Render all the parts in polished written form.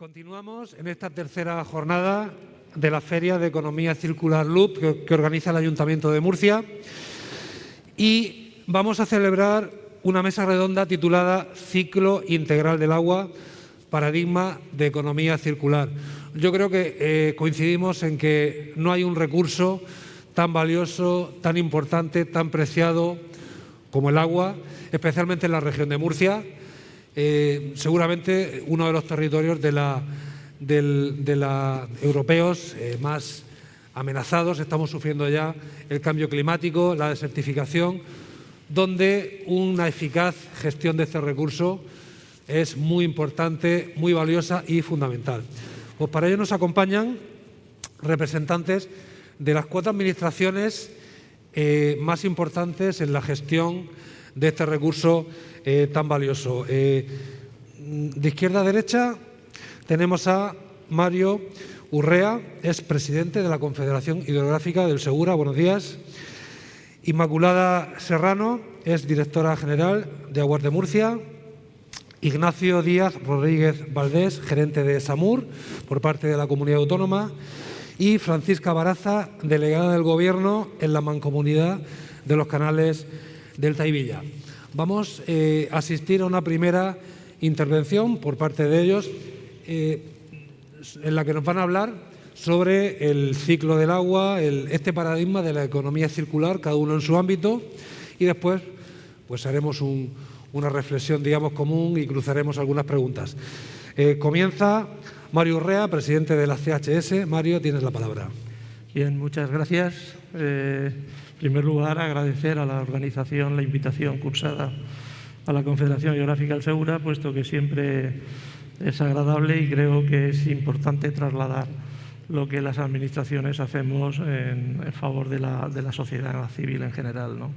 Continuamos en esta tercera jornada de la Feria de Economía Circular Loop que organiza el Ayuntamiento de Murcia y vamos a celebrar una mesa redonda titulada Ciclo Integral del Agua, Paradigma de Economía Circular. Yo creo que coincidimos en que no hay un recurso tan valioso, tan importante, tan preciado como el agua, especialmente en la región de Murcia. Seguramente uno de los territorios de la europeos más amenazados. Estamos sufriendo ya el cambio climático, la desertificación, donde una eficaz gestión de este recurso es muy importante, muy valiosa y fundamental. Pues para ello nos acompañan representantes de las 4 administraciones más importantes en la gestión de este recurso tan valioso. De izquierda a derecha tenemos a Mario Urrea, es presidente de la Confederación Hidrográfica del Segura. Buenos días. Inmaculada Serrano es directora general de Aguas de Murcia. Ignacio Díaz Rodríguez Valdés, gerente de SAMUR por parte de la Comunidad Autónoma. Y Francisca Baraza, delegada del Gobierno en la Mancomunidad de los Canales Delta y Villa. Vamos a asistir a una primera intervención por parte de ellos en la que nos van a hablar sobre el ciclo del agua, este paradigma de la economía circular, cada uno en su ámbito, y después pues haremos una reflexión, digamos, común y cruzaremos algunas preguntas. Comienza Mario Urrea, presidente de la CHS. Mario, tienes la palabra. Bien, muchas gracias. En primer lugar, agradecer a la organización la invitación cursada a la Confederación Hidrográfica del Segura, puesto que siempre es agradable y creo que es importante trasladar lo que las administraciones hacemos en favor de la sociedad civil en general, ¿no?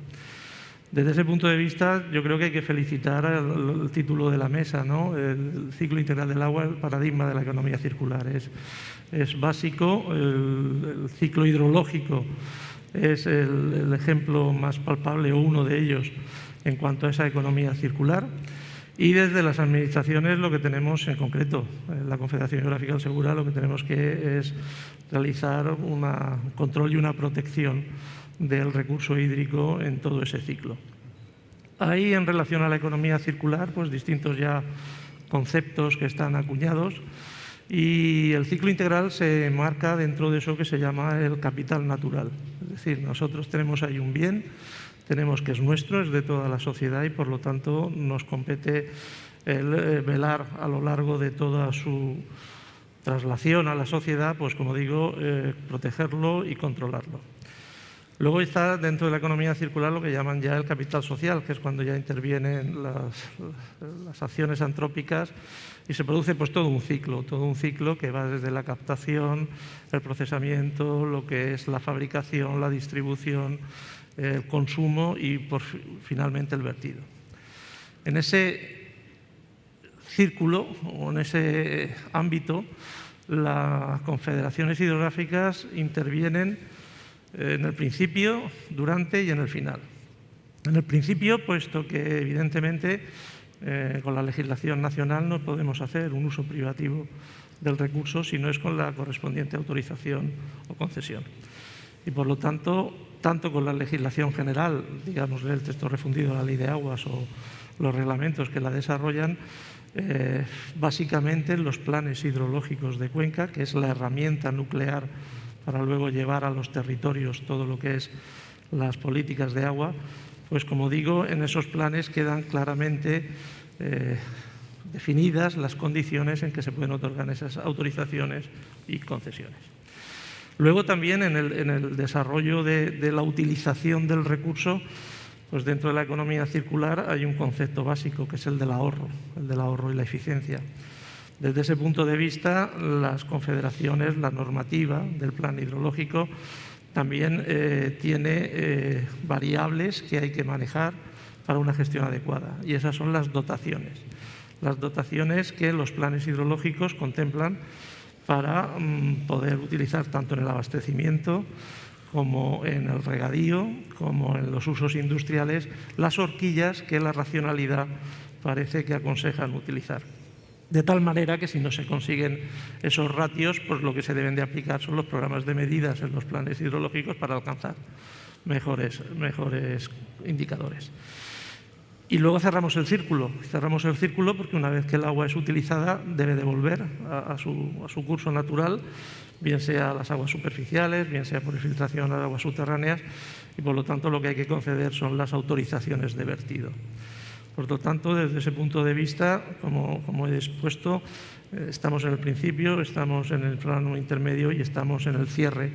Desde ese punto de vista, yo creo que hay que felicitar el título de la mesa, ¿no? El ciclo integral del agua, el paradigma de la economía circular. Es básico, el ciclo hidrológico es el ejemplo más palpable o uno de ellos en cuanto a esa economía circular. Y desde las administraciones lo que tenemos en concreto, en la Confederación Hidrográfica del Segura, lo que tenemos que es realizar un control y una protección del recurso hídrico en todo ese ciclo. Hay en relación a la economía circular pues distintos ya conceptos que están acuñados y el ciclo integral se enmarca dentro de eso que se llama el capital natural. Es decir, nosotros tenemos ahí un bien, tenemos que es nuestro, es de toda la sociedad y por lo tanto nos compete el velar a lo largo de toda su traslación a la sociedad, pues como digo, protegerlo y controlarlo. Luego está dentro de la economía circular lo que llaman ya el capital social, que es cuando ya intervienen las acciones antrópicas y se produce pues todo un ciclo que va desde la captación, el procesamiento, lo que es la fabricación, la distribución, el consumo y finalmente el vertido. En ese círculo o en ese ámbito, las confederaciones hidrográficas intervienen en el principio, durante y en el final. En el principio, puesto que evidentemente con la legislación nacional no podemos hacer un uso privativo del recurso si no es con la correspondiente autorización o concesión. Y por lo tanto, tanto con la legislación general, digamos el texto refundido de la Ley de Aguas o los reglamentos que la desarrollan, básicamente los planes hidrológicos de cuenca, que es la herramienta nuclear para luego llevar a los territorios todo lo que es las políticas de agua, pues como digo, en esos planes quedan claramente definidas las condiciones en que se pueden otorgar esas autorizaciones y concesiones. Luego también en el desarrollo de la utilización del recurso, pues dentro de la economía circular hay un concepto básico que es el del ahorro y la eficiencia. Desde ese punto de vista, las confederaciones, la normativa del plan hidrológico también tiene variables que hay que manejar para una gestión adecuada y esas son las dotaciones. Las dotaciones que los planes hidrológicos contemplan para poder utilizar tanto en el abastecimiento como en el regadío, como en los usos industriales, las horquillas que la racionalidad parece que aconsejan utilizar. De tal manera que si no se consiguen esos ratios, pues lo que se deben de aplicar son los programas de medidas en los planes hidrológicos para alcanzar mejores indicadores. Y luego cerramos el círculo porque una vez que el agua es utilizada debe de volver a su curso natural, bien sea a las aguas superficiales, bien sea por infiltración a las aguas subterráneas, y por lo tanto lo que hay que conceder son las autorizaciones de vertido. Por lo tanto, desde ese punto de vista, como he expuesto, estamos en el principio, estamos en el plano intermedio y estamos en el cierre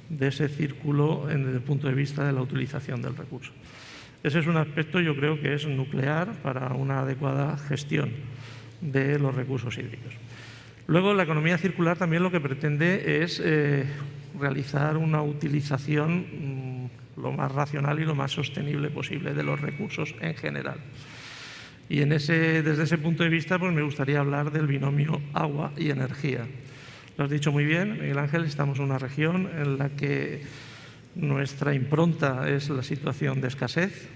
de ese círculo desde el punto de vista de la utilización del recurso. Ese es un aspecto, yo creo, que es nuclear para una adecuada gestión de los recursos hídricos. Luego, la economía circular también lo que pretende es realizar una utilización lo más racional y lo más sostenible posible de los recursos en general. Y desde ese punto de vista, pues me gustaría hablar del binomio agua y energía. Lo has dicho muy bien, Miguel Ángel, estamos en una región en la que nuestra impronta es la situación de escasez.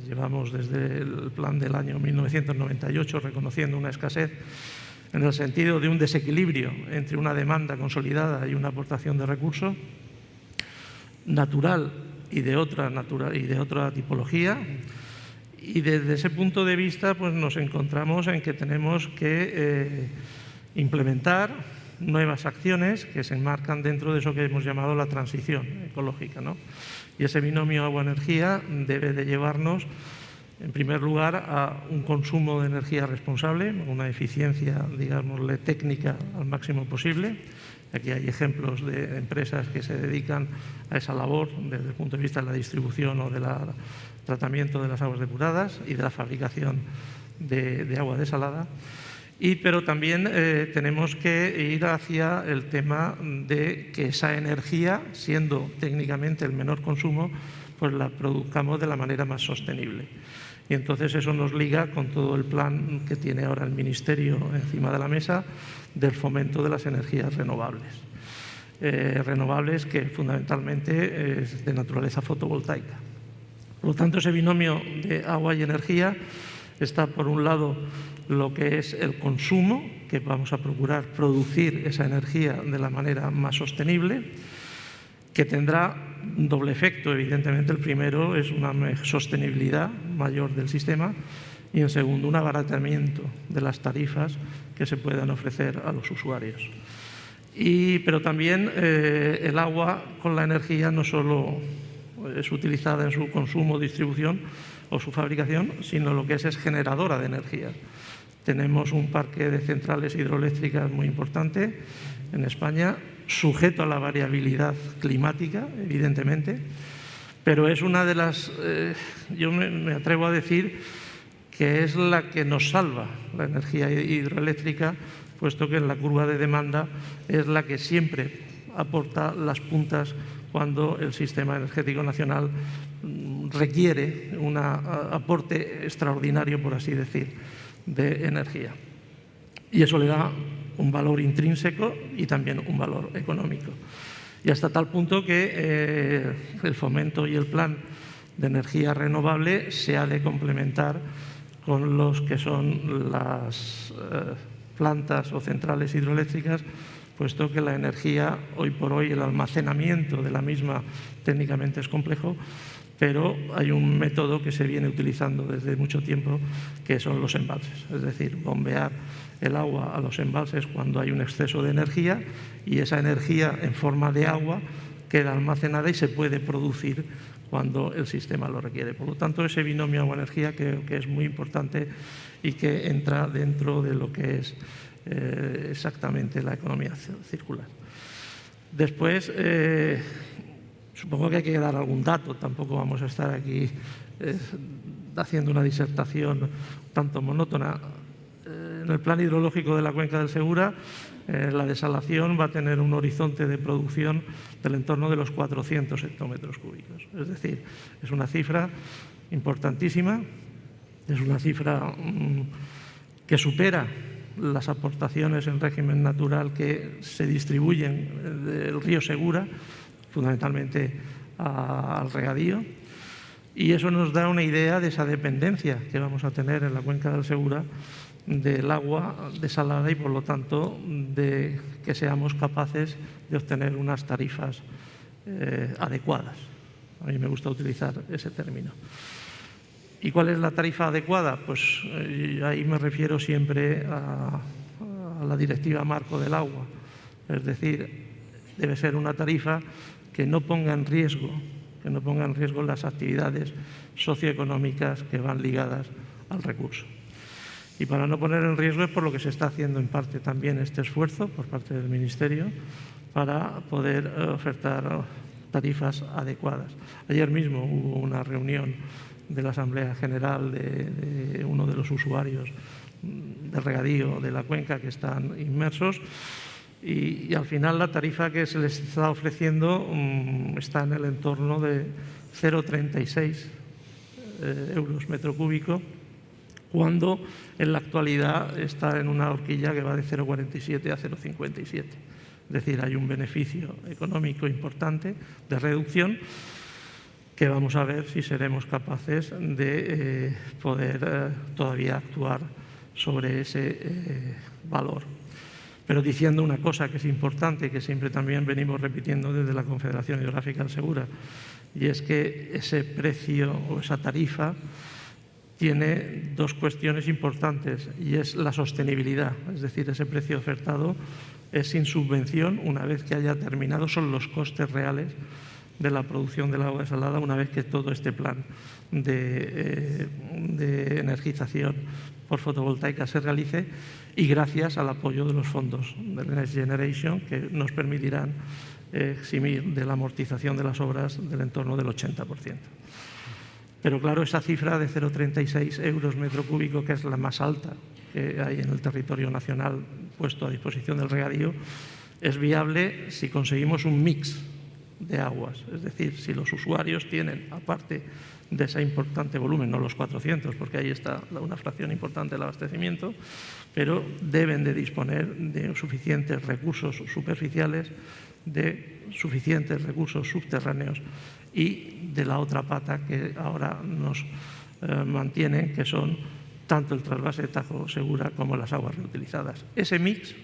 Llevamos desde el plan del año 1998 reconociendo una escasez en el sentido de un desequilibrio entre una demanda consolidada y una aportación de recursos natural y de otra tipología. Y desde ese punto de vista pues nos encontramos en que tenemos que implementar nuevas acciones que se enmarcan dentro de eso que hemos llamado la transición ecológica, ¿no? Y ese binomio agua-energía debe de llevarnos, en primer lugar, a un consumo de energía responsable, una eficiencia, digámosle, técnica al máximo posible. Aquí hay ejemplos de empresas que se dedican a esa labor desde el punto de vista de la distribución o del tratamiento de las aguas depuradas y de la fabricación de agua desalada. Pero también tenemos que ir hacia el tema de que esa energía, siendo técnicamente el menor consumo, pues la produzcamos de la manera más sostenible. Y entonces eso nos liga con todo el plan que tiene ahora el Ministerio encima de la mesa del fomento de las energías renovables. Renovables que fundamentalmente es de naturaleza fotovoltaica. Por lo tanto, ese binomio de agua y energía está, por un lado, lo que es el consumo, que vamos a procurar producir esa energía de la manera más sostenible, que tendrá un doble efecto. Evidentemente, el primero es una sostenibilidad mayor del sistema y, en segundo, un abaratamiento de las tarifas que se puedan ofrecer a los usuarios. Pero también el agua con la energía no solo es utilizada en su consumo, distribución o su fabricación, sino lo que es generadora de energía. Tenemos un parque de centrales hidroeléctricas muy importante en España, sujeto a la variabilidad climática, evidentemente, pero es una de las, yo me atrevo a decir, que es la que nos salva la energía hidroeléctrica, puesto que en la curva de demanda es la que siempre aporta las puntas cuando el sistema energético nacional requiere un aporte extraordinario, por así decir, de energía. Y eso le da un valor intrínseco y también un valor económico. Y hasta tal punto que el fomento y el plan de energía renovable se ha de complementar con los que son las plantas o centrales hidroeléctricas, puesto que la energía, hoy por hoy, el almacenamiento de la misma técnicamente es complejo, pero hay un método que se viene utilizando desde mucho tiempo, que son los embalses, es decir, bombear el agua a los embalses cuando hay un exceso de energía y esa energía en forma de agua queda almacenada y se puede producir cuando el sistema lo requiere. Por lo tanto, ese binomio agua-energía creo que es muy importante y que entra dentro de lo que es exactamente la economía circular. Después, supongo que hay que dar algún dato, tampoco vamos a estar aquí haciendo una disertación tanto monótona. En el plan hidrológico de la cuenca del Segura, la desalación va a tener un horizonte de producción del entorno de los 400 hectómetros cúbicos. Es decir, es una cifra importantísima, es una cifra que supera las aportaciones en régimen natural que se distribuyen del río Segura, fundamentalmente al regadío, y eso nos da una idea de esa dependencia que vamos a tener en la cuenca del Segura del agua desalada y, por lo tanto, de que seamos capaces de obtener unas tarifas adecuadas. A mí me gusta utilizar ese término. ¿Y cuál es la tarifa adecuada? Pues ahí me refiero siempre a la Directiva Marco del Agua. Es decir, debe ser una tarifa que no ponga en riesgo las actividades socioeconómicas que van ligadas al recurso. Y para no poner en riesgo es por lo que se está haciendo en parte también este esfuerzo por parte del Ministerio para poder ofertar tarifas adecuadas. Ayer mismo hubo una reunión de la Asamblea General de uno de los usuarios de regadío de la cuenca que están inmersos y al final la tarifa que se les está ofreciendo está en el entorno de 0,36 euros metro cúbico, cuando en la actualidad está en una horquilla que va de 0,47 a 0,57. Es decir, hay un beneficio económico importante de reducción que vamos a ver si seremos capaces de poder todavía actuar sobre ese valor. Pero diciendo una cosa que es importante, que siempre también venimos repitiendo desde la Confederación Hidrográfica del Segura, y es que ese precio o esa tarifa tiene dos cuestiones importantes, y es la sostenibilidad, es decir, ese precio ofertado es sin subvención una vez que haya terminado, son los costes reales de la producción del agua desalada una vez que todo este plan de energización por fotovoltaica se realice y gracias al apoyo de los fondos del Next Generation que nos permitirán eximir de la amortización de las obras del entorno del 80%. Pero claro, esa cifra de 0,36 euros metro cúbico, que es la más alta que hay en el territorio nacional puesto a disposición del regadío, es viable si conseguimos un mix de aguas. Es decir, si los usuarios tienen, aparte de ese importante volumen, no los 400, porque ahí está una fracción importante del abastecimiento, pero deben de disponer de suficientes recursos superficiales, de suficientes recursos subterráneos y de la otra pata que ahora nos mantienen, que son tanto el trasvase de Tajo Segura como las aguas reutilizadas. Ese mix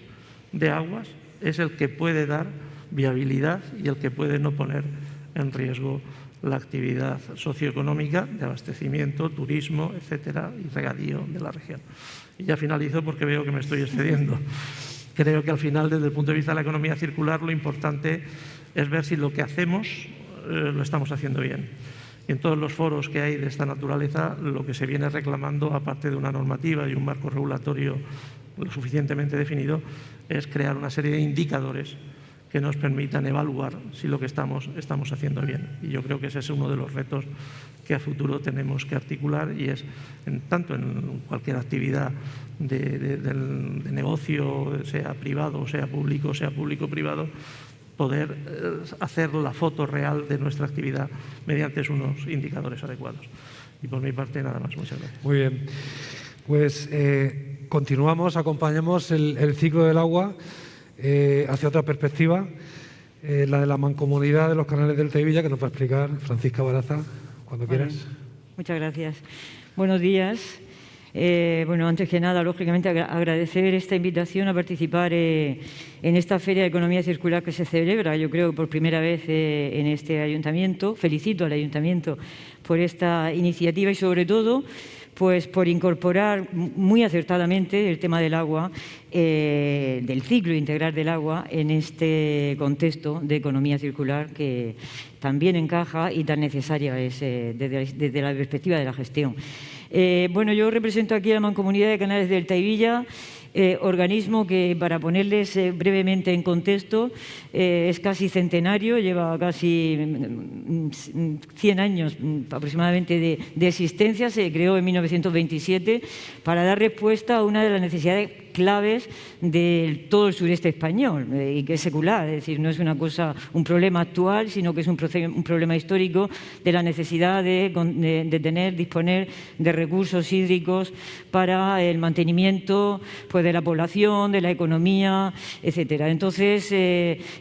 de aguas es el que puede dar viabilidad y el que puede no poner en riesgo la actividad socioeconómica de abastecimiento, turismo, etcétera, y regadío de la región. Y ya finalizo porque veo que me estoy excediendo. Creo que al final, desde el punto de vista de la economía circular, lo importante es ver si lo que hacemos lo estamos haciendo bien. Y en todos los foros que hay de esta naturaleza, lo que se viene reclamando, aparte de una normativa y un marco regulatorio lo suficientemente definido, es crear una serie de indicadores que nos permitan evaluar si lo que estamos haciendo bien. Y yo creo que ese es uno de los retos que a futuro tenemos que articular y es, tanto en cualquier actividad de negocio, sea privado, sea público-privado, poder hacer la foto real de nuestra actividad mediante unos indicadores adecuados. Y por mi parte, nada más. Muchas gracias. Muy bien. Pues continuamos, acompañamos el ciclo del agua hacia otra perspectiva, la de la mancomunidad de los canales del Teivilla, que nos va a explicar Francisca Baraza, cuando quieras. Muchas gracias. Buenos días. Bueno, antes que nada, lógicamente, agradecer esta invitación a participar en esta Feria de Economía Circular que se celebra, yo creo, por primera vez en este ayuntamiento. Felicito al ayuntamiento por esta iniciativa y, sobre todo, pues por incorporar muy acertadamente el tema del agua, del ciclo integral del agua, en este contexto de economía circular que también encaja y tan necesaria es desde la perspectiva de la gestión. Bueno, yo represento aquí a la Mancomunidad de Canales del Teivilla, organismo que, para ponerles brevemente en contexto, es casi centenario, lleva casi 100 años aproximadamente de existencia. Se creó en 1927 para dar respuesta a una de las necesidades claves de todo el sureste español y que es secular, es decir, no es una cosa, un problema actual, sino que es un problema histórico de la necesidad de disponer de recursos hídricos para el mantenimiento pues, de la población, de la economía, etcétera. Entonces,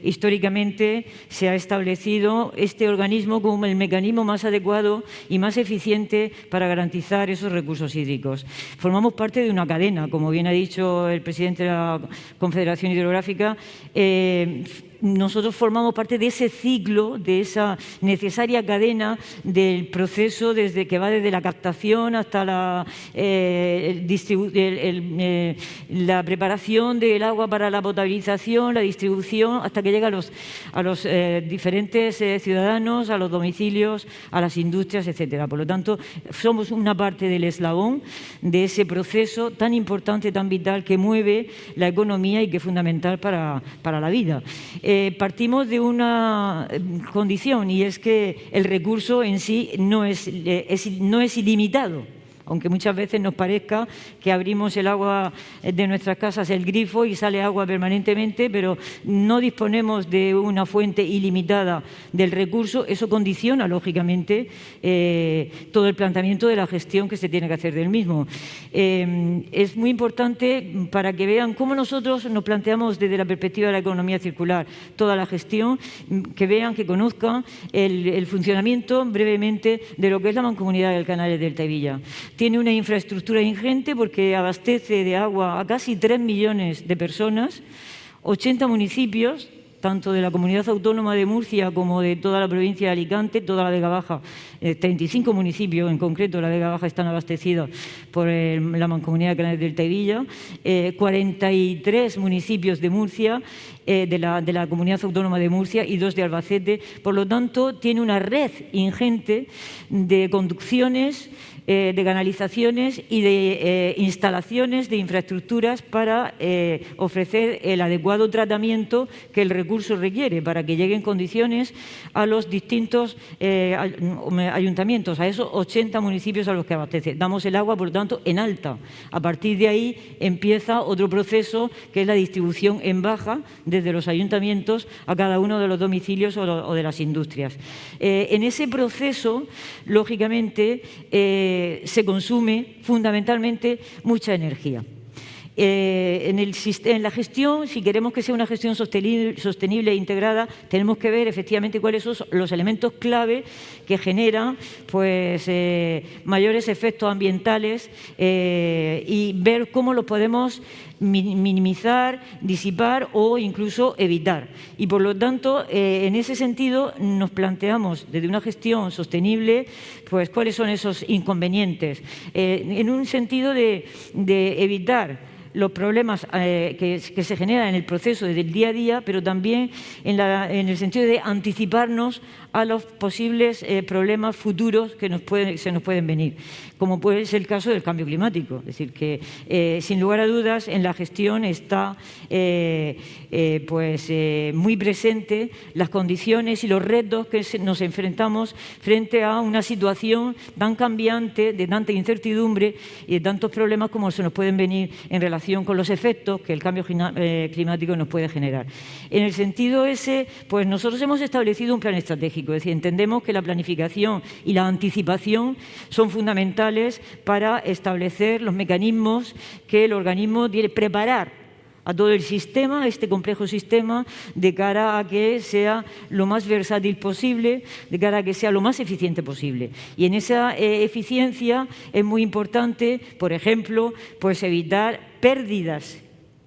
históricamente se ha establecido este organismo como el mecanismo más adecuado y más eficiente para garantizar esos recursos hídricos. Formamos parte de una cadena, como bien ha dicho el presidente de la Confederación Hidrográfica. Nosotros formamos parte de ese ciclo, de esa necesaria cadena del proceso que va desde la captación hasta la preparación del agua para la potabilización, la distribución, hasta que llega a los diferentes ciudadanos, a los domicilios, a las industrias, etcétera. Por lo tanto, somos una parte del eslabón de ese proceso tan importante, tan vital, que mueve la economía y que es fundamental para la vida. Partimos de una condición, y es que el recurso en sí no es ilimitado, aunque muchas veces nos parezca que abrimos el agua de nuestras casas, el grifo, y sale agua permanentemente, pero no disponemos de una fuente ilimitada del recurso. Eso condiciona, lógicamente, todo el planteamiento de la gestión que se tiene que hacer del mismo. Es muy importante para que vean cómo nosotros nos planteamos desde la perspectiva de la economía circular toda la gestión, que vean, que conozcan el funcionamiento brevemente de lo que es la Mancomunidad del Canales del Tevilla. Tiene una infraestructura ingente porque abastece de agua a casi 3 millones de personas, 80 municipios, tanto de la Comunidad Autónoma de Murcia como de toda la provincia de Alicante, toda la Vega Baja, 35 municipios en concreto, la Vega Baja están abastecidos por la Mancomunidad de Canales del Tevilla, 43 municipios de Murcia, de la Comunidad Autónoma de Murcia y 2 de Albacete. Por lo tanto, tiene una red ingente de conducciones, de canalizaciones y de instalaciones de infraestructuras para ofrecer el adecuado tratamiento que el recurso requiere para que llegue en condiciones a los distintos ayuntamientos, a esos 80 municipios a los que abastece. Damos el agua, por lo tanto, en alta. A partir de ahí empieza otro proceso que es la distribución en baja desde los ayuntamientos a cada uno de los domicilios o de las industrias. En ese proceso, lógicamente, se consume fundamentalmente mucha energía. En la gestión, si queremos que sea una gestión sostenible e integrada, tenemos que ver efectivamente cuáles son los elementos clave que generan pues, mayores efectos ambientales y ver cómo los podemos minimizar, disipar o incluso evitar. Y por lo tanto, en ese sentido, nos planteamos desde una gestión sostenible pues, cuáles son esos inconvenientes, en un sentido de evitar los problemas que se generan en el proceso del día a día, pero también en el sentido de anticiparnos a los posibles problemas futuros que se nos pueden venir, como puede ser el caso del cambio climático. Es decir, que sin lugar a dudas en la gestión está muy presente las condiciones y los retos que nos enfrentamos frente a una situación tan cambiante, de tanta incertidumbre y de tantos problemas como se nos pueden venir en relación con los efectos que el cambio climático nos puede generar. En el sentido ese, pues nosotros hemos establecido un plan estratégico. Es decir, entendemos que la planificación y la anticipación son fundamentales para establecer los mecanismos que el organismo tiene que preparar a todo el sistema, este complejo sistema, de cara a que sea lo más versátil posible, de cara a que sea lo más eficiente posible. Y en esa eficiencia es muy importante, por ejemplo, pues evitar pérdidas,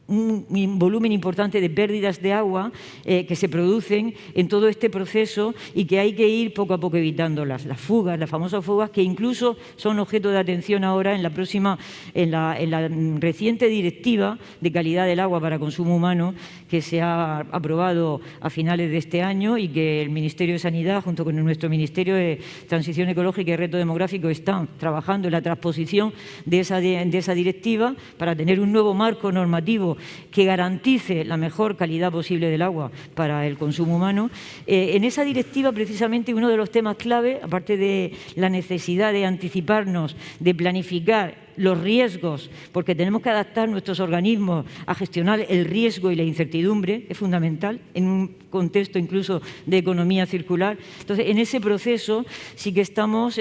un volumen importante de pérdidas de agua que se producen en todo este proceso y que hay que ir poco a poco evitándolas. Las fugas, las famosas fugas, que incluso son objeto de atención ahora en la reciente directiva de calidad del agua para consumo humano que se ha aprobado a finales de este año y que el Ministerio de Sanidad, junto con nuestro Ministerio de Transición Ecológica y Reto Demográfico, están trabajando en la transposición de esa directiva para tener un nuevo marco normativo que garantice la mejor calidad posible del agua para el consumo humano. En esa directiva, precisamente, uno de los temas clave, aparte de la necesidad de anticiparnos, de planificar los riesgos, porque tenemos que adaptar nuestros organismos a gestionar el riesgo y la incertidumbre, es fundamental en un contexto incluso de economía circular. Entonces, en ese proceso sí que estamos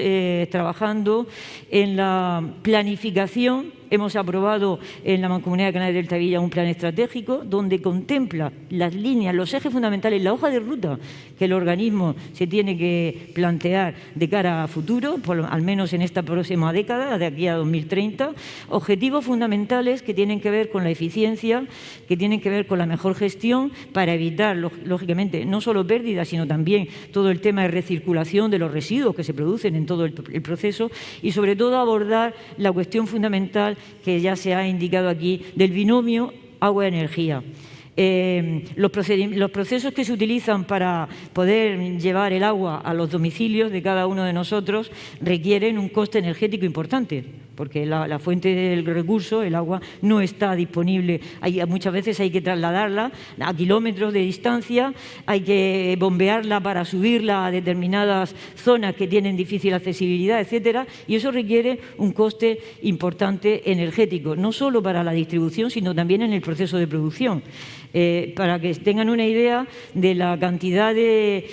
trabajando en la planificación. Hemos aprobado en la Mancomunidad de Canales del Tavilla un plan estratégico donde contempla las líneas, los ejes fundamentales, la hoja de ruta que el organismo se tiene que plantear de cara a futuro, al menos en esta próxima década, de aquí a 2030, objetivos fundamentales que tienen que ver con la eficiencia, que tienen que ver con la mejor gestión para evitar, lógicamente, no solo pérdidas, sino también todo el tema de recirculación de los residuos que se producen en todo el proceso y, sobre todo, abordar la cuestión fundamental que ya se ha indicado aquí del binomio agua-energía. Los procesos que se utilizan para poder llevar el agua a los domicilios de cada uno de nosotros requieren un coste energético importante, porque la fuente del recurso, el agua, no está disponible. Muchas veces hay que trasladarla a kilómetros de distancia, hay que bombearla para subirla a determinadas zonas que tienen difícil accesibilidad, etcétera, y eso requiere un coste importante energético, no solo para la distribución, sino también en el proceso de producción. Para que tengan una idea de la cantidad de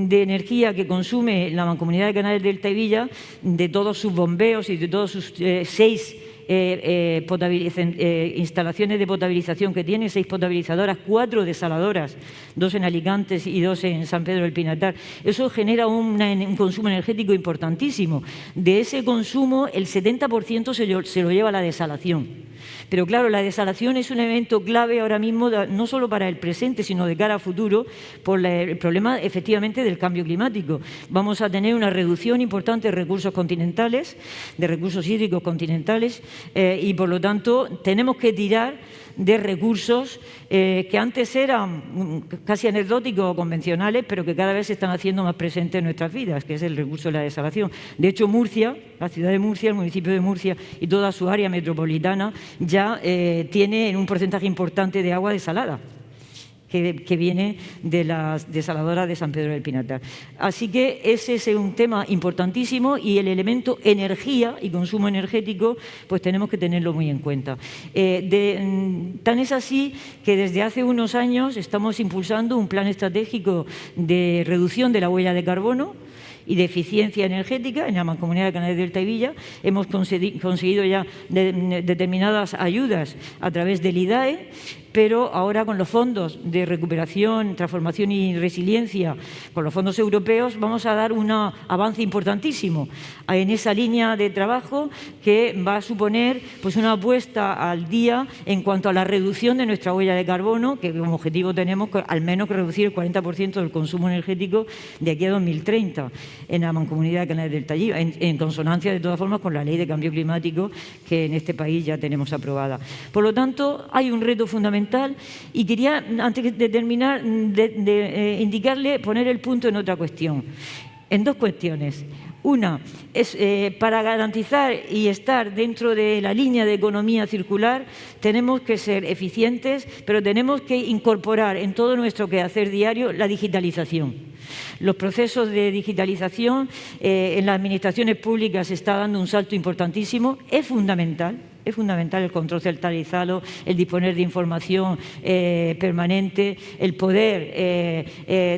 energía que consume la Mancomunidad de Canales del Tavilla, de todos sus bombeos y de todos sus 6 instalaciones de potabilización que tiene, 6 potabilizadoras, 4 desaladoras, 2 en Alicante y 2 en San Pedro del Pinatar. Eso genera un consumo energético importantísimo. De ese consumo, el 70% se lo lleva la desalación. Pero claro, la desalación es un elemento clave ahora mismo, no solo para el presente, sino de cara a futuro, por el problema efectivamente del cambio climático. Vamos a tener una reducción importante de recursos continentales, de recursos hídricos continentales, y por lo tanto tenemos que tirar de recursos que antes eran casi anecdóticos o convencionales, pero que cada vez se están haciendo más presentes en nuestras vidas, que es el recurso de la desalación. De hecho, Murcia, la ciudad de Murcia, el municipio de Murcia y toda su área metropolitana ya tiene un porcentaje importante de agua desalada, que viene de las desaladoras de San Pedro del Pinatar. Así que ese es un tema importantísimo y el elemento energía y consumo energético pues tenemos que tenerlo muy en cuenta. Tan es así que desde hace unos años estamos impulsando un plan estratégico de reducción de la huella de carbono y de eficiencia energética en la Mancomunidad de Canales del Tavilla. Hemos conseguido ya determinadas ayudas a través del IDAE, pero ahora con los fondos de recuperación, transformación y resiliencia, con los fondos europeos, vamos a dar un avance importantísimo en esa línea de trabajo que va a suponer pues, una apuesta al día en cuanto a la reducción de nuestra huella de carbono, que como objetivo tenemos al menos que reducir el 40% del consumo energético de aquí a 2030 en la Mancomunidad de Canales del Tavilla, en consonancia de todas formas con la Ley de Cambio Climático que en este país ya tenemos aprobada. Por lo tanto, hay un reto fundamental y quería, antes de terminar, indicarle, poner el punto en otra cuestión, en 2 cuestiones. Una es para garantizar y estar dentro de la línea de economía circular tenemos que ser eficientes, pero tenemos que incorporar en todo nuestro quehacer diario la digitalización. Los procesos de digitalización en las administraciones públicas se está dando un salto importantísimo, es fundamental el control centralizado, el disponer de información permanente, el poder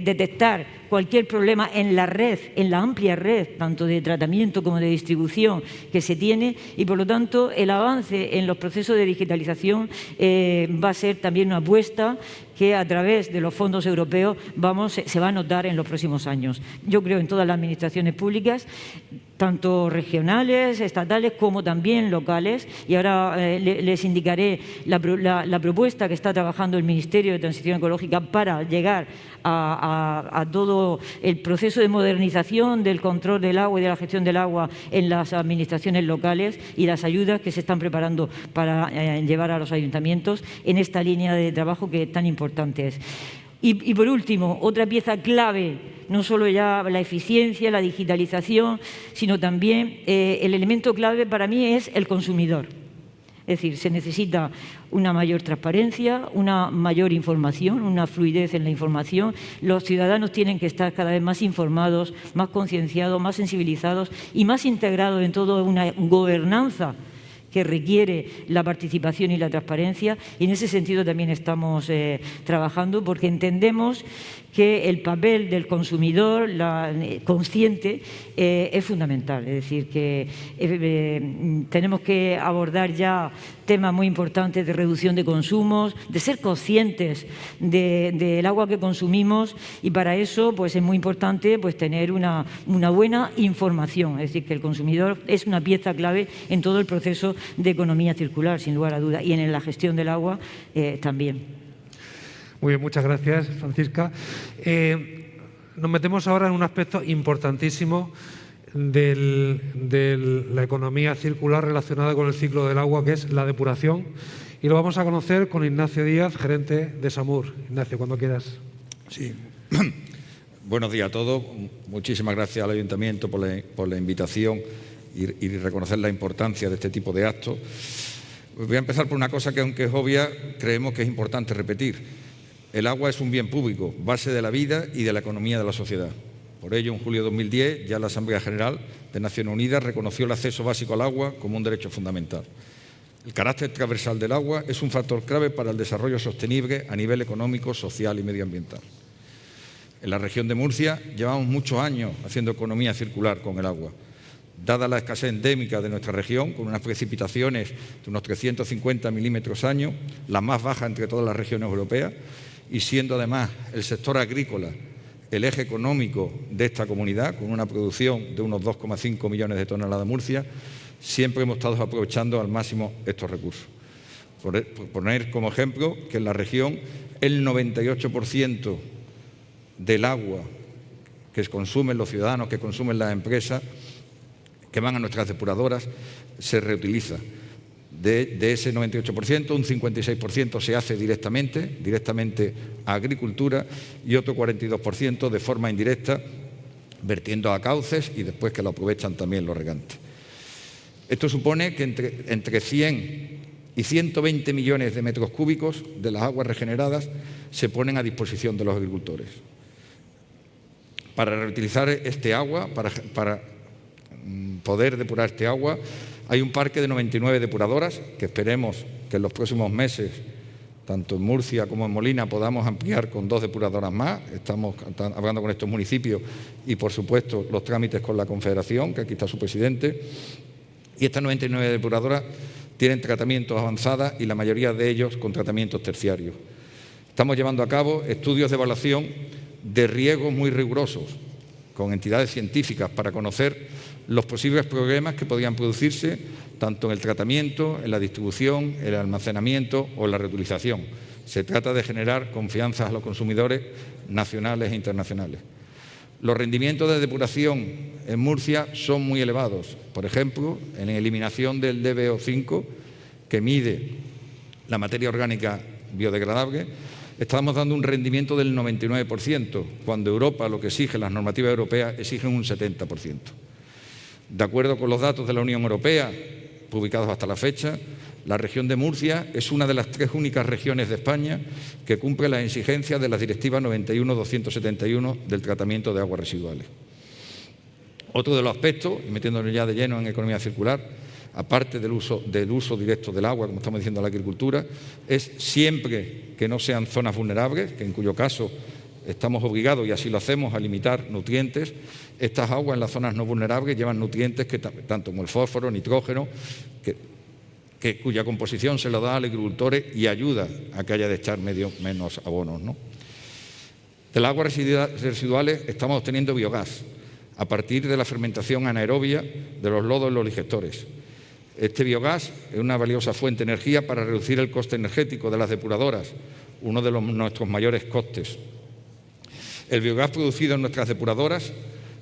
detectar cualquier problema en la red, en la amplia red, tanto de tratamiento como de distribución que se tiene y, por lo tanto, el avance en los procesos de digitalización va a ser también una apuesta que a través de los fondos europeos se va a notar en los próximos años. Yo creo en todas las administraciones públicas, tanto regionales, estatales, como también locales. Y ahora les indicaré la propuesta que está trabajando el Ministerio de Transición Ecológica para llegar a todo el proceso de modernización del control del agua y de la gestión del agua en las administraciones locales y las ayudas que se están preparando para llevar a los ayuntamientos en esta línea de trabajo que tan importante es. Y por último, otra pieza clave, no solo ya la eficiencia, la digitalización, sino también el elemento clave para mí es el consumidor. Es decir, se necesita una mayor transparencia, una mayor información, una fluidez en la información. Los ciudadanos tienen que estar cada vez más informados, más concienciados, más sensibilizados y más integrados en toda una gobernanza que requiere la participación y la transparencia, y en ese sentido también estamos trabajando, porque entendemos que el papel del consumidor consciente es fundamental. Es decir, que tenemos que abordar ya temas muy importantes de reducción de consumos, de ser conscientes del agua que consumimos, y para eso pues, es muy importante pues, tener una buena información. Es decir, que el consumidor es una pieza clave en todo el proceso de economía circular, sin lugar a duda, y en la gestión del agua también. Muy bien, muchas gracias, Francisca. Nos metemos ahora en un aspecto importantísimo de la economía circular relacionada con el ciclo del agua, que es la depuración, y lo vamos a conocer con Ignacio Díaz, gerente de SAMUR. Ignacio, cuando quieras. Sí. Buenos días a todos. Muchísimas gracias al Ayuntamiento por la invitación y reconocer la importancia de este tipo de actos. Voy a empezar por una cosa que, aunque es obvia, creemos que es importante repetir. El agua es un bien público, base de la vida y de la economía de la sociedad. Por ello, en julio de 2010, ya la Asamblea General de Naciones Unidas reconoció el acceso básico al agua como un derecho fundamental. El carácter transversal del agua es un factor clave para el desarrollo sostenible a nivel económico, social y medioambiental. En la región de Murcia llevamos muchos años haciendo economía circular con el agua. Dada la escasez endémica de nuestra región, con unas precipitaciones de unos 350 milímetros año, las más bajas entre todas las regiones europeas, y siendo además el sector agrícola el eje económico de esta comunidad, con una producción de unos 2,5 millones de toneladas de Murcia, siempre hemos estado aprovechando al máximo estos recursos. Por poner como ejemplo que en la región el 98% del agua que consumen los ciudadanos, que consumen las empresas, que van a nuestras depuradoras, se reutiliza. De ese 98%, un 56% se hace directamente a agricultura, y otro 42% de forma indirecta, vertiendo a cauces y después que lo aprovechan también los regantes. Esto supone que entre 100 y 120 millones de metros cúbicos de las aguas regeneradas se ponen a disposición de los agricultores. Para reutilizar este agua, para poder depurar este agua, hay un parque de 99 depuradoras que esperemos que en los próximos meses, tanto en Murcia como en Molina, podamos ampliar con 2 depuradoras más. Estamos hablando con estos municipios y, por supuesto, los trámites con la Confederación, que aquí está su presidente. Y estas 99 depuradoras tienen tratamientos avanzados y la mayoría de ellos con tratamientos terciarios. Estamos llevando a cabo estudios de evaluación de riesgos muy rigurosos con entidades científicas para conocer los posibles problemas que podrían producirse tanto en el tratamiento, en la distribución, en el almacenamiento o en la reutilización. Se trata de generar confianza a los consumidores nacionales e internacionales. Los rendimientos de depuración en Murcia son muy elevados. Por ejemplo, en la eliminación del DBO5, que mide la materia orgánica biodegradable, estamos dando un rendimiento del 99%, cuando Europa, lo que exige, las normativas europeas, exigen un 70%. De acuerdo con los datos de la Unión Europea, publicados hasta la fecha, la región de Murcia es una de las 3 únicas regiones de España que cumple las exigencias de la Directiva 91/271 del tratamiento de aguas residuales. Otro de los aspectos, y metiéndonos ya de lleno en economía circular, aparte del uso directo del agua, como estamos diciendo en la agricultura, es siempre que no sean zonas vulnerables, que en cuyo caso estamos obligados, y así lo hacemos, a limitar nutrientes. Estas aguas en las zonas no vulnerables llevan nutrientes tanto como el fósforo, nitrógeno, cuya composición se lo da al agricultor y ayuda a que haya de echar menos abonos, ¿no? De las aguas residuales estamos obteniendo biogás a partir de la fermentación anaerobia de los lodos en los digestores. Este biogás es una valiosa fuente de energía para reducir el coste energético de las depuradoras, uno de nuestros mayores costes. El biogás producido en nuestras depuradoras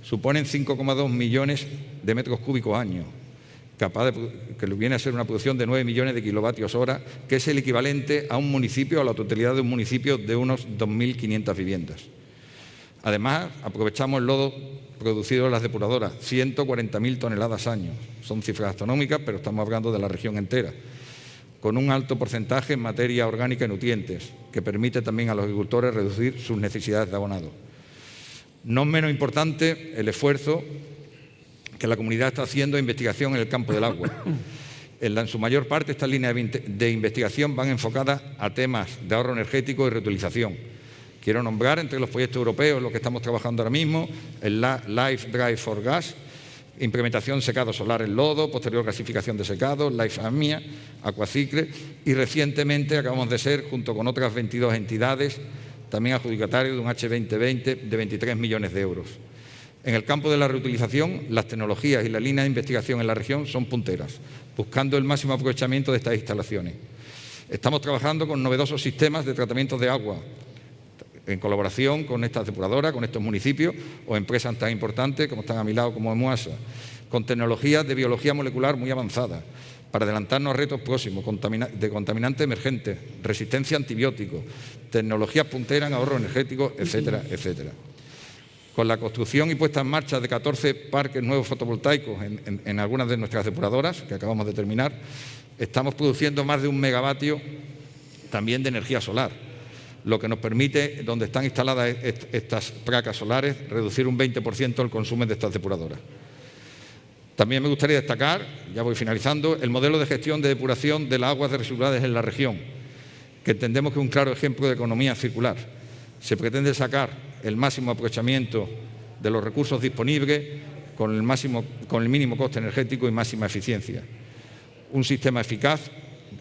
supone 5,2 millones de metros cúbicos año, que viene a ser una producción de 9 millones de kilovatios hora, que es el equivalente a un municipio, a la totalidad de un municipio de unos 2.500 viviendas. Además, aprovechamos el lodo producido en las depuradoras, 140.000 toneladas año. Son cifras astronómicas, pero estamos hablando de la región entera, con un alto porcentaje en materia orgánica y nutrientes, que permite también a los agricultores reducir sus necesidades de abonado. No es menos importante el esfuerzo que la comunidad está haciendo en investigación en el campo del agua. En su mayor parte, estas líneas de investigación van enfocadas a temas de ahorro energético y reutilización. Quiero nombrar entre los proyectos europeos en los que estamos trabajando ahora mismo el Life Drive for Gas, implementación secado solar en lodo, posterior gasificación de secado, Life Amia, Aquacicle, y recientemente acabamos de ser, junto con otras 22 entidades, también adjudicatarios de un H2020 de 23 millones de euros. En el campo de la reutilización, las tecnologías y las líneas de investigación en la región son punteras, buscando el máximo aprovechamiento de estas instalaciones. Estamos trabajando con novedosos sistemas de tratamiento de agua, en colaboración con estas depuradoras, con estos municipios o empresas tan importantes como están a mi lado, como EMUASA, con tecnologías de biología molecular muy avanzadas, para adelantarnos a retos próximos, de contaminantes emergentes, resistencia a antibióticos, tecnologías punteras en ahorro energético, etcétera, etcétera. Con la construcción y puesta en marcha de 14 parques nuevos fotovoltaicos en algunas de nuestras depuradoras, que acabamos de terminar, estamos produciendo más de 1 megavatio también de energía solar, lo que nos permite, donde están instaladas estas placas solares, reducir un 20% el consumo de estas depuradoras. También me gustaría destacar, ya voy finalizando, el modelo de gestión de depuración de las aguas residuales en la región, que entendemos que es un claro ejemplo de economía circular. Se pretende sacar el máximo aprovechamiento de los recursos disponibles con el mínimo coste energético y máxima eficiencia. Un sistema eficaz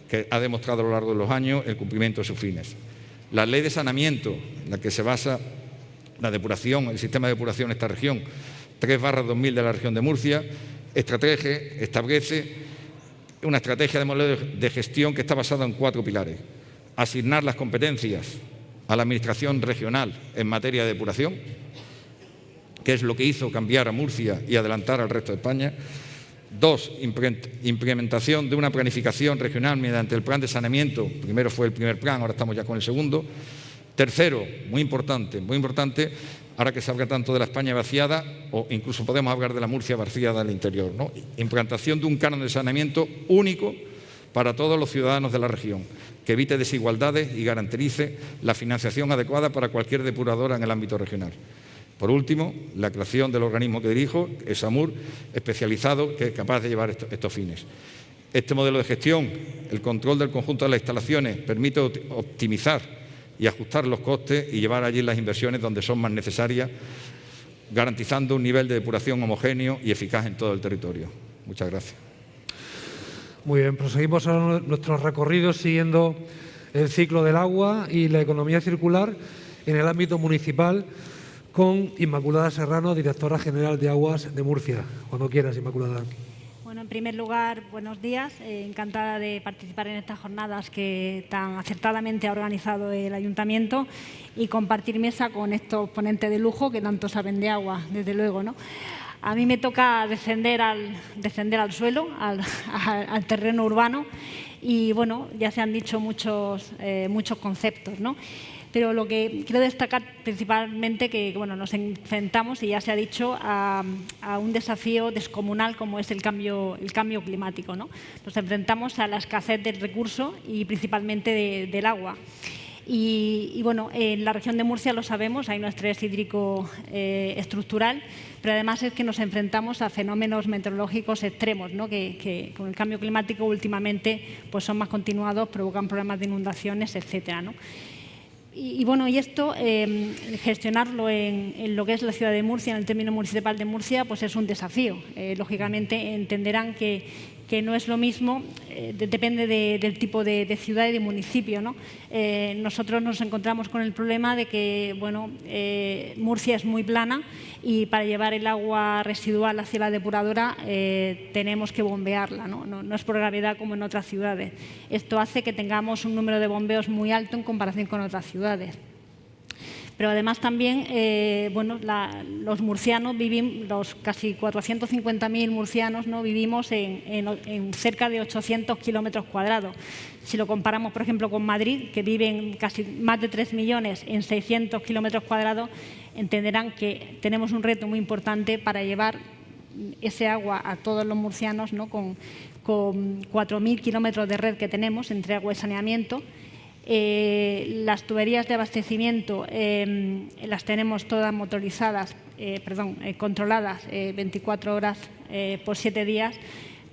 que ha demostrado a lo largo de los años el cumplimiento de sus fines. La ley de saneamiento, en la que se basa la depuración, el sistema de depuración en esta región, 3/2000 de la región de Murcia, establece una estrategia de modelo de gestión que está basada en 4 pilares. Asignar las competencias a la Administración regional en materia de depuración, que es lo que hizo cambiar a Murcia y adelantar al resto de España. 2, implementación de una planificación regional mediante el plan de saneamiento. Primero fue el primer plan, ahora estamos ya con el segundo. Tercero, muy importante, ahora que se habla tanto de la España vaciada, o incluso podemos hablar de la Murcia vaciada al interior, ¿no? Implantación de un canon de saneamiento único para todos los ciudadanos de la región, que evite desigualdades y garantice la financiación adecuada para cualquier depuradora en el ámbito regional. Por último, la creación del organismo que dirijo, ESAMUR, especializado, que es capaz de llevar estos fines. Este modelo de gestión, el control del conjunto de las instalaciones, permite optimizar y ajustar los costes y llevar allí las inversiones donde son más necesarias, garantizando un nivel de depuración homogéneo y eficaz en todo el territorio. Muchas gracias. Muy bien, proseguimos ahora nuestros recorridos siguiendo el ciclo del agua y la economía circular en el ámbito municipal, con Inmaculada Serrano, directora general de Aguas de Murcia. Cuando quieras, Inmaculada. Bueno, en primer lugar, buenos días. Encantada de participar en estas jornadas que tan acertadamente ha organizado el Ayuntamiento y compartir mesa con estos ponentes de lujo que tanto saben de agua, desde luego, ¿no? A mí me toca descender al suelo, al terreno urbano y, bueno, ya se han dicho muchos conceptos, ¿no? Pero lo que quiero destacar principalmente que bueno, nos enfrentamos, y ya se ha dicho, a un desafío descomunal como es el cambio climático, ¿no? Nos enfrentamos a la escasez del recurso y principalmente del agua. Y bueno, en la región de Murcia lo sabemos, hay un estrés hídrico estructural, pero además es que nos enfrentamos a fenómenos meteorológicos extremos, ¿no? que con el cambio climático últimamente pues son más continuados, provocan problemas de inundaciones, etcétera, ¿no? Y bueno, y esto, gestionarlo en lo que es la ciudad de Murcia, en el término municipal de Murcia, pues es un desafío. Lógicamente entenderán que no es lo mismo, depende del tipo de ciudad y de municipio, ¿no? Nosotros nos encontramos con el problema de que, bueno, Murcia es muy plana y para llevar el agua residual hacia la depuradora tenemos que bombearla, ¿no? No es por gravedad como en otras ciudades. Esto hace que tengamos un número de bombeos muy alto en comparación con otras ciudades. Pero además también, bueno, los murcianos los casi 450.000 murcianos, ¿no? Vivimos en cerca de 800 kilómetros cuadrados. Si lo comparamos, por ejemplo, con Madrid, que viven casi más de 3 millones en 600 kilómetros cuadrados, entenderán que tenemos un reto muy importante para llevar ese agua a todos los murcianos, ¿no? Con 4.000 kilómetros de red que tenemos entre agua y saneamiento. Las tuberías de abastecimiento las tenemos todas motorizadas, controladas 24 horas por 7 días,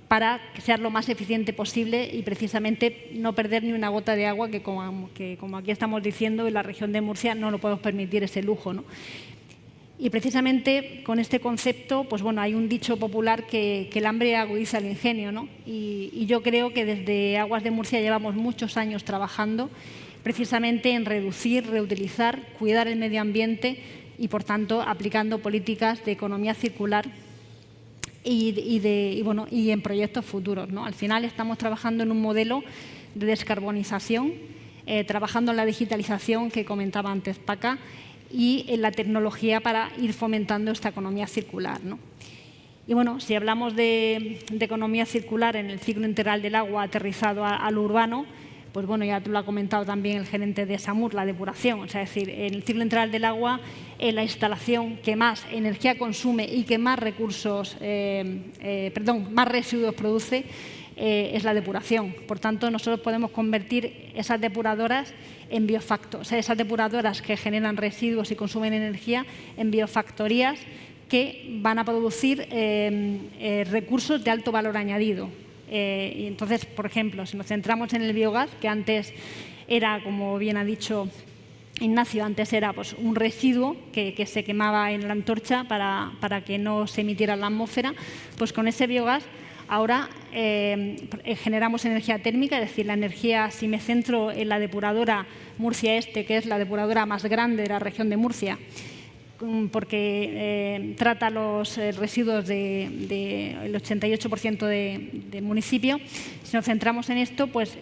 para que sea lo más eficiente posible y precisamente no perder ni una gota de agua, que como aquí estamos diciendo, en la región de Murcia no lo podemos permitir ese lujo, ¿no? Y precisamente con este concepto, pues bueno, hay un dicho popular que el hambre agudiza el ingenio, ¿no? Y yo creo que desde Aguas de Murcia llevamos muchos años trabajando precisamente en reducir, reutilizar, cuidar el medio ambiente y, por tanto, aplicando políticas de economía circular y en proyectos futuros, ¿no? Al final estamos trabajando en un modelo de descarbonización, trabajando en la digitalización que comentaba antes Paca y en la tecnología para ir fomentando esta economía circular, ¿no? Y bueno, si hablamos de economía circular en el ciclo integral del agua aterrizado a lo urbano, pues bueno, ya lo ha comentado también el gerente de SAMUR, la depuración. O sea, es decir, en el ciclo integral del agua, la instalación que más energía consume y que más más residuos produce es la depuración. Por tanto, nosotros podemos convertir esas depuradoras en biofactorías, o sea, esas depuradoras que generan residuos y consumen energía en biofactorías que van a producir recursos de alto valor añadido. Y entonces, por ejemplo, si nos centramos en el biogás, que antes era, como bien ha dicho Ignacio, antes era pues, un residuo que se quemaba en la antorcha para que no se emitiera en la atmósfera, pues con ese biogás ahora generamos energía térmica, es decir, la energía, si me centro en la depuradora Murcia Este, que es la depuradora más grande de la región de Murcia, porque trata los residuos del 88% del municipio. Si nos centramos en esto, pues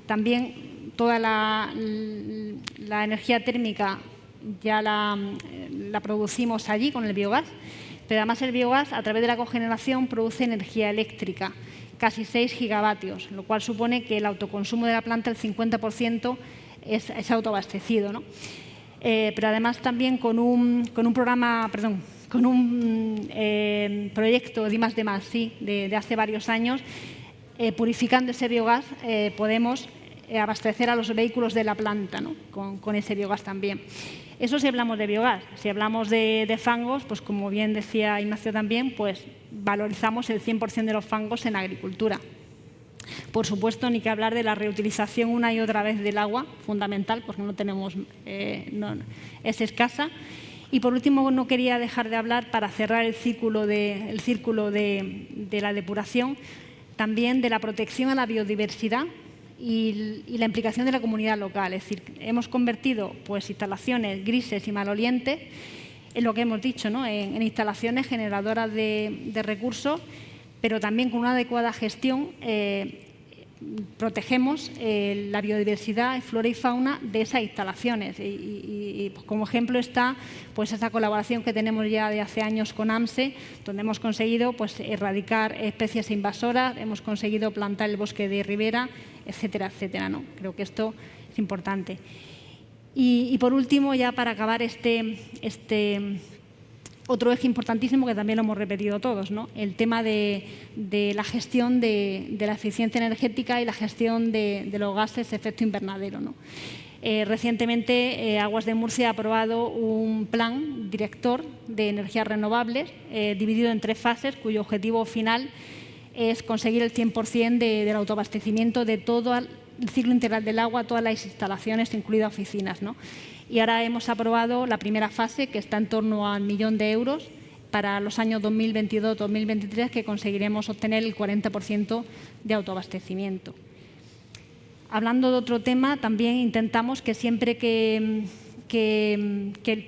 también toda la energía térmica ya la producimos allí con el biogás, pero además el biogás, a través de la cogeneración, produce energía eléctrica, casi 6 gigavatios, lo cual supone que el autoconsumo de la planta, el 50%, es autoabastecido, ¿no? Pero además también con un proyecto de I+D+I de hace varios años, purificando ese biogás, podemos abastecer a los vehículos de la planta, ¿no? con ese biogás también. Eso si hablamos de biogás. Si hablamos de fangos, pues como bien decía Ignacio también, pues valorizamos el 100% de los fangos en agricultura. Por supuesto, ni que hablar de la reutilización una y otra vez del agua, fundamental, porque no tenemos, es escasa. Y por último, no quería dejar de hablar, para cerrar el círculo de la depuración, también de la protección a la biodiversidad y la implicación de la comunidad local. Es decir, hemos convertido pues, instalaciones grises y malolientes en lo que hemos dicho, ¿no? en instalaciones generadoras de recursos, pero también con una adecuada gestión protegemos la biodiversidad, flora y fauna de esas instalaciones. Y como ejemplo está pues, esa colaboración que tenemos ya de hace años con AMSE, donde hemos conseguido pues, erradicar especies invasoras, hemos conseguido plantar el bosque de ribera, etcétera, etcétera, ¿no? Creo que esto es importante. Y por último, ya para acabar otro eje importantísimo que también lo hemos repetido todos, ¿no? El tema de la gestión de la eficiencia energética y la gestión de los gases de efecto invernadero, ¿no? Recientemente Aguas de Murcia ha aprobado un plan director de energías renovables dividido en 3 fases, cuyo objetivo final es conseguir el 100% del autoabastecimiento de todo el ciclo integral del agua, todas las instalaciones, incluidas oficinas, ¿no? Y ahora hemos aprobado la primera fase, que está en torno a 1 millón de euros para los años 2022-2023, que conseguiremos obtener el 40% de autoabastecimiento. Hablando de otro tema, también intentamos que siempre que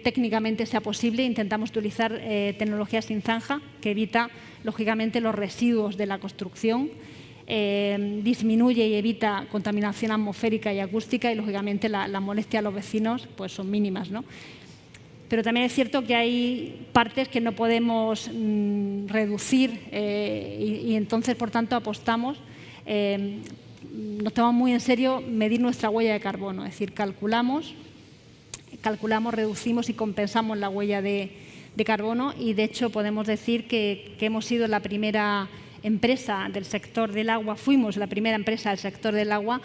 técnicamente sea posible, intentamos utilizar tecnología sin zanja, que evita, lógicamente, los residuos de la construcción, disminuye y evita contaminación atmosférica y acústica y, lógicamente, la molestia a los vecinos pues, son mínimas, ¿no? Pero también es cierto que hay partes que no podemos reducir y entonces, por tanto, apostamos, nos tomamos muy en serio medir nuestra huella de carbono, es decir, calculamos, reducimos y compensamos la huella de carbono y, de hecho, podemos decir que hemos sido la primera empresa del sector del agua, fuimos la primera empresa del sector del agua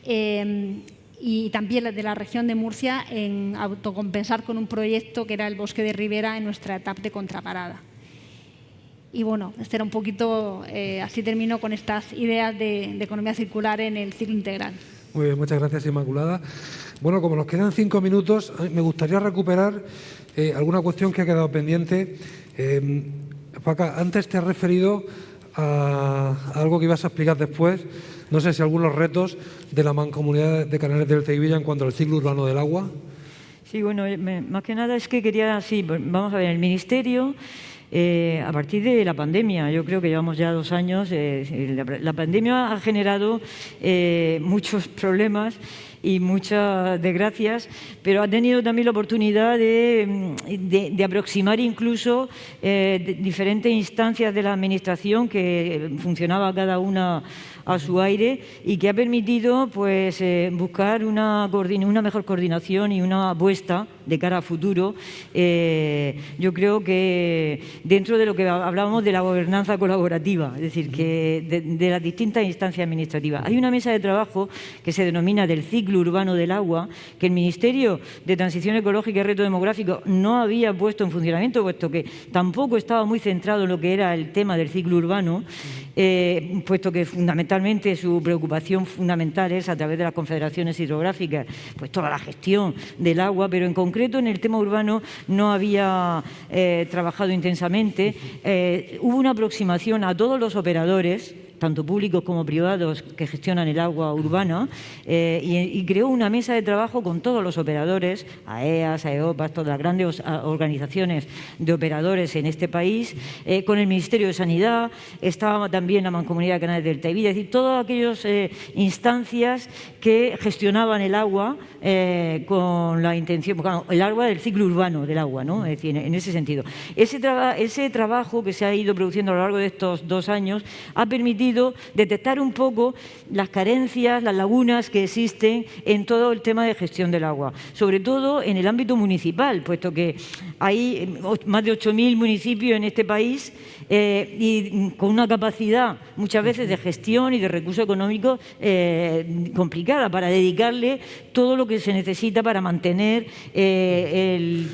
y también de la región de Murcia en autocompensar con un proyecto que era el bosque de ribera en nuestra etapa de contraparada. Y bueno, este era un poquito, así termino con estas ideas de economía circular en el ciclo integral. Muy bien, muchas gracias, Inmaculada. Bueno, como nos quedan 5 minutos, me gustaría recuperar alguna cuestión que ha quedado pendiente. Paca, antes te has referido a algo que ibas a explicar después, no sé si algunos retos de la Mancomunidad de Canales del Teivilla en cuanto al ciclo urbano del agua. Sí, bueno, más que nada es que quería, sí, vamos a ver, el Ministerio, a partir de la pandemia, yo creo que llevamos ya 2 años, la pandemia ha generado muchos problemas y muchas desgracias, pero ha tenido también la oportunidad de aproximar incluso diferentes instancias de la Administración que funcionaba cada una a su aire y que ha permitido pues, buscar una mejor coordinación y una apuesta de cara a futuro. Yo creo que dentro de lo que hablábamos de la gobernanza colaborativa, es decir, que de las distintas instancias administrativas. Hay una mesa de trabajo que se denomina del ciclo urbano del agua, que el Ministerio de Transición Ecológica y Reto Demográfico no había puesto en funcionamiento, puesto que tampoco estaba muy centrado en lo que era el tema del ciclo urbano, puesto que fundamentalmente su preocupación fundamental es a través de las confederaciones hidrográficas, pues toda la gestión del agua, pero en concreto en el tema urbano no había trabajado intensamente. Hubo una aproximación a todos los operadores, tanto públicos como privados, que gestionan el agua urbana, y creó una mesa de trabajo con todos los operadores, AEAS, AEOPAS, todas las grandes organizaciones de operadores en este país, con el Ministerio de Sanidad, estaba también la Mancomunidad de Canales del Teivilla, es decir, todas aquellas instancias que gestionaban el agua con la intención, el agua del ciclo urbano del agua, ¿no? Es decir, en ese sentido. Ese trabajo que se ha ido produciendo a lo largo de estos 2 años ha permitido detectar un poco las carencias, las lagunas que existen en todo el tema de gestión del agua, sobre todo en el ámbito municipal, puesto que hay más de 8.000 municipios en este país y con una capacidad muchas veces de gestión y de recursos económicos complicada para dedicarle todo lo que se necesita para mantener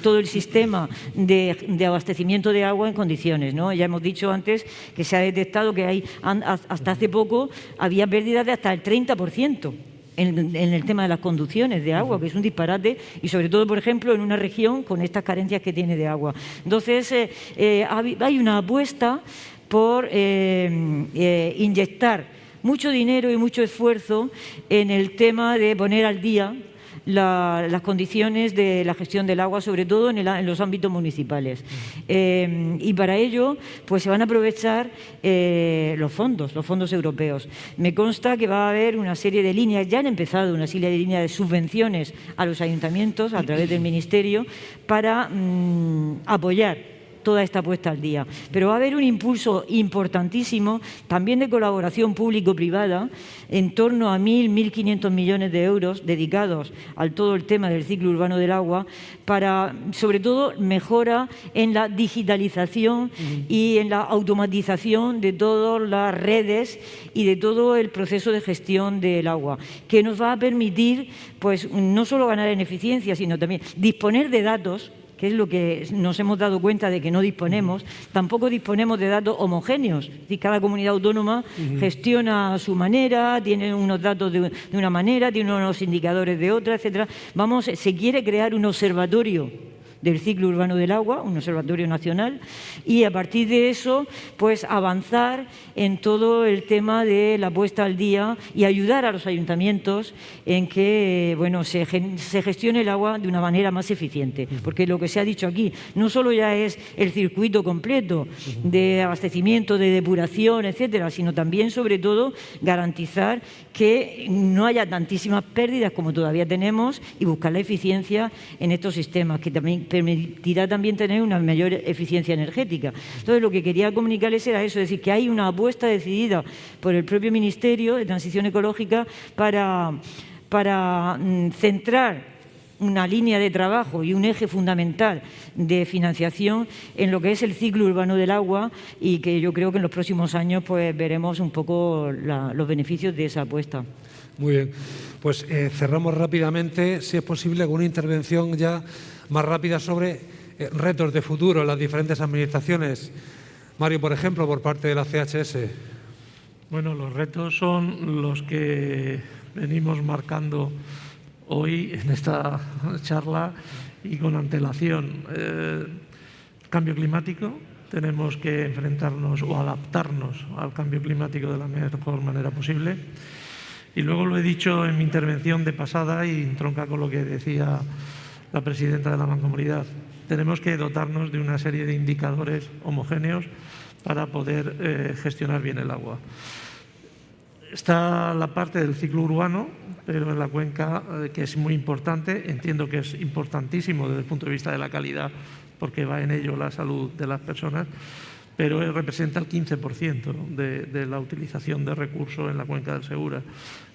todo el sistema de abastecimiento de agua en condiciones, ¿no? Ya hemos dicho antes que se ha detectado que hay hasta hace poco había pérdidas de hasta el 30% en el tema de las conducciones de agua, que es un disparate, y sobre todo, por ejemplo, en una región con estas carencias que tiene de agua. Entonces, hay una apuesta por inyectar mucho dinero y mucho esfuerzo en el tema de poner al día las condiciones de la gestión del agua, sobre todo en los ámbitos municipales. Y para ello pues se van a aprovechar los fondos europeos. Me consta que va a haber una serie de líneas, ya han empezado una serie de líneas de subvenciones a los ayuntamientos a través del Ministerio para apoyar toda esta puesta al día. Pero va a haber un impulso importantísimo también de colaboración público-privada en torno a 1.500 millones de euros dedicados al todo el tema del ciclo urbano del agua para, sobre todo, mejora en la digitalización y en la automatización de todas las redes y de todo el proceso de gestión del agua, que nos va a permitir, pues, no solo ganar en eficiencia, sino también disponer de datos, que es lo que nos hemos dado cuenta de que no disponemos. Tampoco disponemos de datos homogéneos. Cada comunidad autónoma gestiona a su manera, tiene unos datos de una manera, tiene unos indicadores de otra, etcétera. Se quiere crear un observatorio del ciclo urbano del agua, un observatorio nacional, y a partir de eso, pues avanzar en todo el tema de la puesta al día y ayudar a los ayuntamientos en que, bueno, se gestione el agua de una manera más eficiente, porque lo que se ha dicho aquí no solo ya es el circuito completo de abastecimiento, de depuración, etcétera, sino también, sobre todo, garantizar que no haya tantísimas pérdidas como todavía tenemos y buscar la eficiencia en estos sistemas, que también permitirá también tener una mayor eficiencia energética. Entonces, lo que quería comunicarles era eso, es decir, que hay una apuesta decidida por el propio Ministerio de Transición Ecológica para centrar una línea de trabajo y un eje fundamental de financiación en lo que es el ciclo urbano del agua, y que yo creo que en los próximos años pues veremos un poco los beneficios de esa apuesta. Muy bien, pues cerramos rápidamente, si es posible, con una intervención ya más rápida sobre retos de futuro en las diferentes administraciones. Mario, por ejemplo, por parte de la CHS. Bueno, los retos son los que venimos marcando hoy en esta charla y con antelación. Cambio climático, tenemos que enfrentarnos o adaptarnos al cambio climático de la mejor manera posible. Y luego lo he dicho en mi intervención de pasada y entronca con lo que decía la presidenta de la Mancomunidad. Tenemos que dotarnos de una serie de indicadores homogéneos para poder gestionar bien el agua. Está la parte del ciclo urbano, pero en la cuenca, que es muy importante, entiendo que es importantísimo desde el punto de vista de la calidad, porque va en ello la salud de las personas, pero representa el 15% de la utilización de recursos en la cuenca del Segura.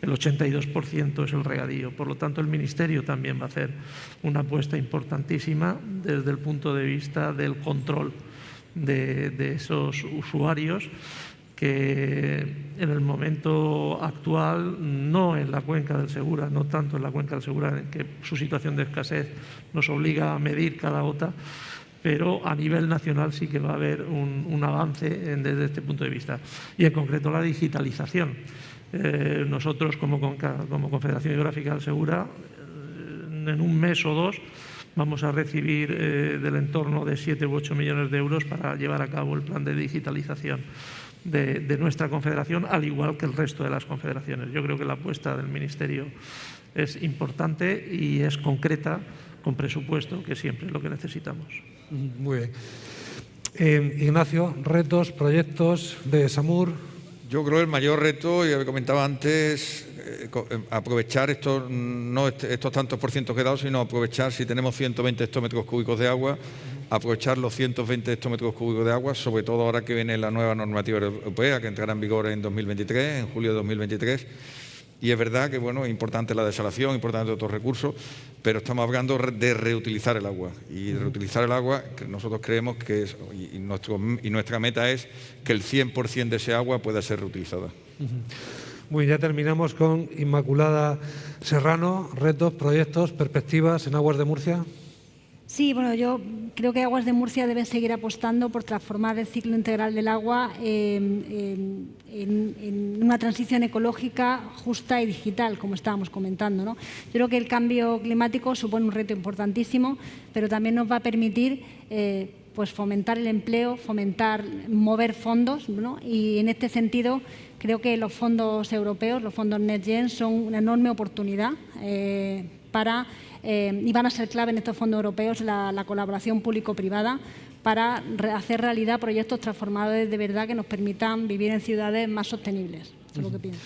El 82% es el regadío. Por lo tanto, el Ministerio también va a hacer una apuesta importantísima desde el punto de vista del control de esos usuarios que en el momento actual, no en la cuenca del Segura, no tanto en la cuenca del Segura, en que su situación de escasez nos obliga a medir cada gota, pero a nivel nacional sí que va a haber un avance desde este punto de vista. Y en concreto la digitalización. Nosotros como Confederación Hidrográfica del Segura, en un mes o dos, vamos a recibir del entorno de 7 u 8 millones de euros para llevar a cabo el plan de digitalización de nuestra confederación, al igual que el resto de las confederaciones. Yo creo que la apuesta del Ministerio es importante y es concreta, con presupuesto, que siempre es lo que necesitamos. Muy bien. Ignacio, retos, proyectos de SAMUR. Yo creo que el mayor reto, ya he comentado antes, aprovechar estos tantos por ciento que he dado, sino aprovechar, si tenemos 120 hectómetros cúbicos de agua, aprovechar los 120 hectómetros cúbicos de agua, sobre todo ahora que viene la nueva normativa europea, que entrará en vigor en 2023, en julio de 2023. Y es verdad que, bueno, es importante la desalación, importante otros recursos, pero estamos hablando de reutilizar el agua. Y reutilizar el agua, que nosotros creemos que es, y nuestra meta es que el 100% de ese agua pueda ser reutilizada. Muy bien, ya terminamos con Inmaculada Serrano. Retos, proyectos, perspectivas en Aguas de Murcia. Sí, bueno, yo creo que Aguas de Murcia debe seguir apostando por transformar el ciclo integral del agua en una transición ecológica justa y digital, como estábamos comentando, ¿no? Yo creo que el cambio climático supone un reto importantísimo, pero también nos va a permitir pues fomentar el empleo, mover fondos, ¿no? Y en este sentido creo que los fondos europeos, los fondos NextGen, son una enorme oportunidad y van a ser clave en estos fondos europeos la colaboración público-privada para hacer realidad proyectos transformadores de verdad que nos permitan vivir en ciudades más sostenibles. Eso es lo que pienso.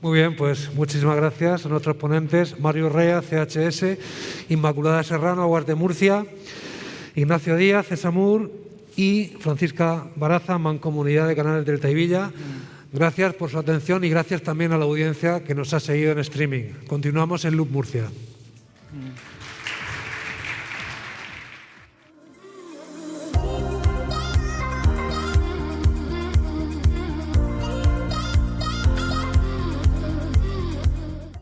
Muy bien, pues muchísimas gracias a nuestros ponentes, Mario Rea, CHS, Inmaculada Serrano, Aguas de Murcia, Ignacio Díaz, SAMUR y Francisca Baraza, Mancomunidad de Canales del Taivilla. Gracias por su atención y gracias también a la audiencia que nos ha seguido en streaming. Continuamos en Loop Murcia.